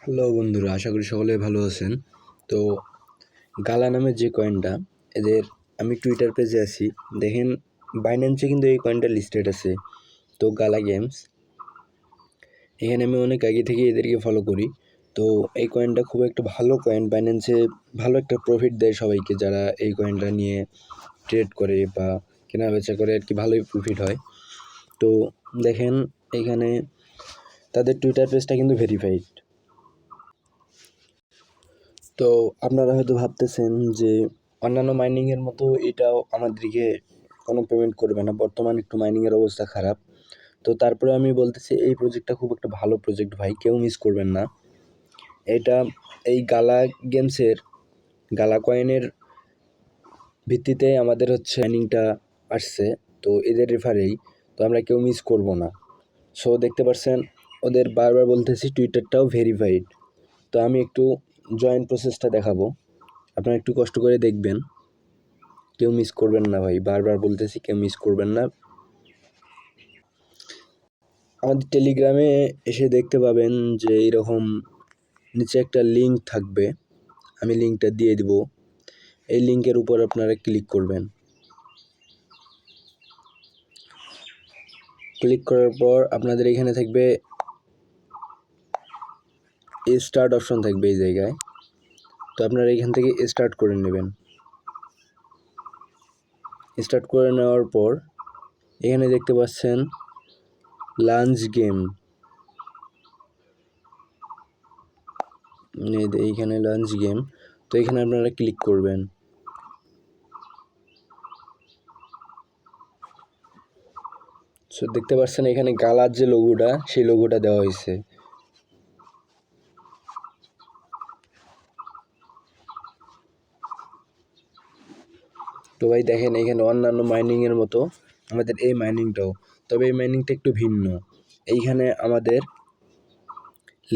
Hello বন্ধুরা, আশা করি সকলে ভালো আছেন। তো গালা নামের যে কয়েনটা, এদের আমি টুইটার পেজে আছি, দেখেন বাইন্যান্সে কিন্তু এই কয়েনটা লিস্টেড আছে। তো গালা গেমস, এখানে আমি অনেক আগে থেকে এদেরকে ফলো করি। তো এই কয়েনটা খুব একটা ভালো কয়েন, বাইন্যান্সে ভালো একটা প্রফিট দেয় সবাইকে, যারা এই কয়েনটা নিয়ে ট্রেড করে বা কেনা বেচা করে আর কি, ভালোই প্রফিট হয়। তো দেখেন এখানে তাদের টুইটার পেজটা কিন্তু ভেরিফাইড। তো আপনারা হয়তো ভাবতেছেন যে অন্যান্য মাইনিংয়ের মতো এটাও আমাদেরকে কোনো পেমেন্ট করবে না, বর্তমানে একটু মাইনিংয়ের অবস্থা খারাপ। তো তারপরে আমি বলতেছি এই প্রজেক্টটা খুব একটা ভালো প্রজেক্ট ভাই, কেউ মিস করবেন না এটা। এই গালা গেমসের গালা কয়েনের ভিত্তিতে আমাদের হচ্ছে মাইনিংটা আসছে, তো এদের রেফারেই, তো আমরা কেউ মিস করব না। সো দেখতে পাচ্ছেন ওদের বারবার বলতেছি টুইটারটাও ভেরিফাইড। তো আমি একটু জয়েন প্রসেসটা দেখাবো, আপনারা একটু কষ্ট করে দেখবেন, কেউ মিস করবেন না ভাই, বারবার বলতেছি কেউ মিস করবেন না। আমাদের টেলিগ্রামে এসে দেখতে পাবেন যে এরকম নিচে একটা লিঙ্ক থাকবে, আমি লিঙ্কটা দিয়ে দিব। এই লিঙ্কের উপর আপনারা ক্লিক করবেন। ক্লিক করার পর আপনাদের এখানে থাকবে স্টার্ট অপশন থাকবে এই জায়গায়, তো আপনারা এখান থেকে স্টার্ট করে নেবেন। স্টার্ট করে নেওয়ার পর এখানে দেখতে পাচ্ছেন লাঞ্চ গেম, এইখানে লাঞ্চ গেম, তো এখানে আপনারা ক্লিক করবেন। সো দেখতে পাচ্ছেন এখানে গালার যে লোগোটা, সেই লোগোটা দেওয়া হয়েছে। তো ভাই দেখেন এখানে অন্যান্য মাইনিংয়ের মতো আমাদের এই মাইনিংটাও, তবে এই মাইনিংটা একটু ভিন্ন। এইখানে আমাদের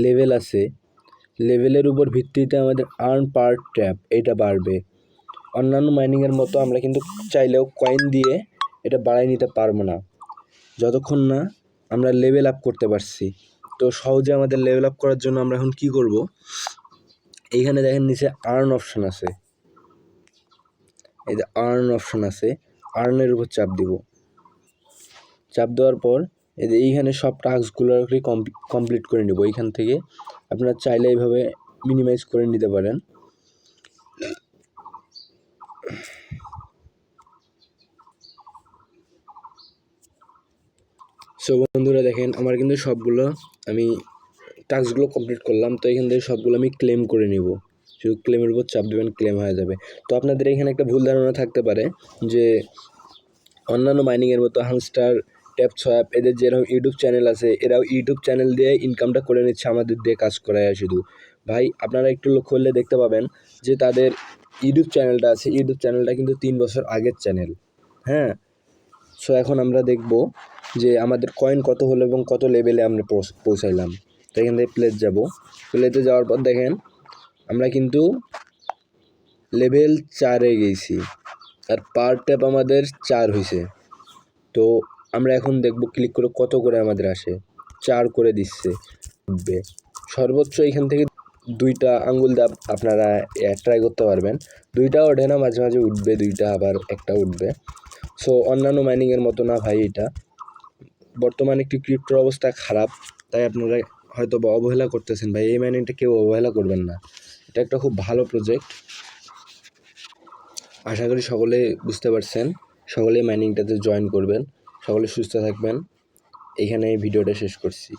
লেভেল আছে, লেভেলের উপর ভিত্তিতে আমাদের আর্ন পার ট্যাপ এটা বাড়বে। অন্যান্য মাইনিংয়ের মতো আমরা কিন্তু চাইলেও কয়েন দিয়ে এটা বাড়াই নিতে পারবো না, যতক্ষণ না আমরা লেভেল আপ করতে পারছি। তো সহজে আমাদের লেভেল আপ করার জন্য আমরা এখন কি করব, এইখানে দেখেন নিচে আর্ন অপশন আছে, এই যে আর্ন অপশন আছে, আর্নের উপর চাপ দিব। চাপ দেওয়ার পর এই যে এইখানে সব টাস্কগুলো কমপ্লিট করে নেব। এইখান থেকে আপনারা চাইলে এইভাবে মিনিমাইজ করে নিতে পারেন। সো বন্ধুরা দেখেন আমার কিন্তু সবগুলো আমি টাস্কগুলো কমপ্লিট করলাম, তো এখান থেকে সবগুলো আমি ক্লেম করে নিব। শুধু ক্লেমের উপর চাপ দেবেন, ক্লেম হয়ে যাবে। তো আপনাদের এখানে একটা ভুল ধারণা থাকতে পারে যে অন্যান্য মাইনিংয়ের মতো হামস্টার, ট্যাপ সোয়াপ, এদের যেরকম ইউটিউব চ্যানেল আছে, এরাও ইউটিউব চ্যানেল দিয়ে ইনকামটা করে নিচ্ছে, আমাদের দিয়ে কাজ করায় শুধু। ভাই আপনারা একটু লক্ষ্য করলে দেখতে পাবেন যে তাদের ইউটিউব চ্যানেলটা আছে, ইউটিউব চ্যানেলটা কিন্তু 3 বছর আগের চ্যানেল। হ্যাঁ, সো এখন আমরা দেখব যে আমাদের কয়েন কত হলো এবং কত লেভেলে আমরা পৌঁছাইলাম। তো এখান থেকে প্লেতে যাব, প্লেতে যাওয়ার পর দেখেন আমরা কিন্তু লেভেল 4-এ গেছি, আর পার ট্যাপ আমাদের 4 হয়েছে। তো আমরা এখন দেখব ক্লিক করে কত করে আমাদের আসে। 4 করে দিচ্ছে, উঠবে সর্বোচ্চ এখান থেকে 2টা আঙ্গুল দিয়ে আপনারা ট্রাই করতে পারবেন। 2টা ওঠে না, মাঝে মাঝে উঠবে 2টা, আবার একটা উঠবে। সো অন্যান্য মাইনিংয়ের মতো না ভাই, এটা বর্তমানে একটি ক্রিপ্টোর অবস্থা খারাপ, তাই আপনারা হয়তো বা অবহেলা করতেছেন। ভাই এই মাইনিংটা কেউ অবহেলা করবেন না, এটা একটা খুব ভালো প্রজেক্ট। আশা করি সকলে বুঝতে পারছেন, সকলে মাইনিংটাতে জয়েন করবেন। সকলে সুস্থ থাকবেন, এখানে এই ভিডিওটা শেষ করছি।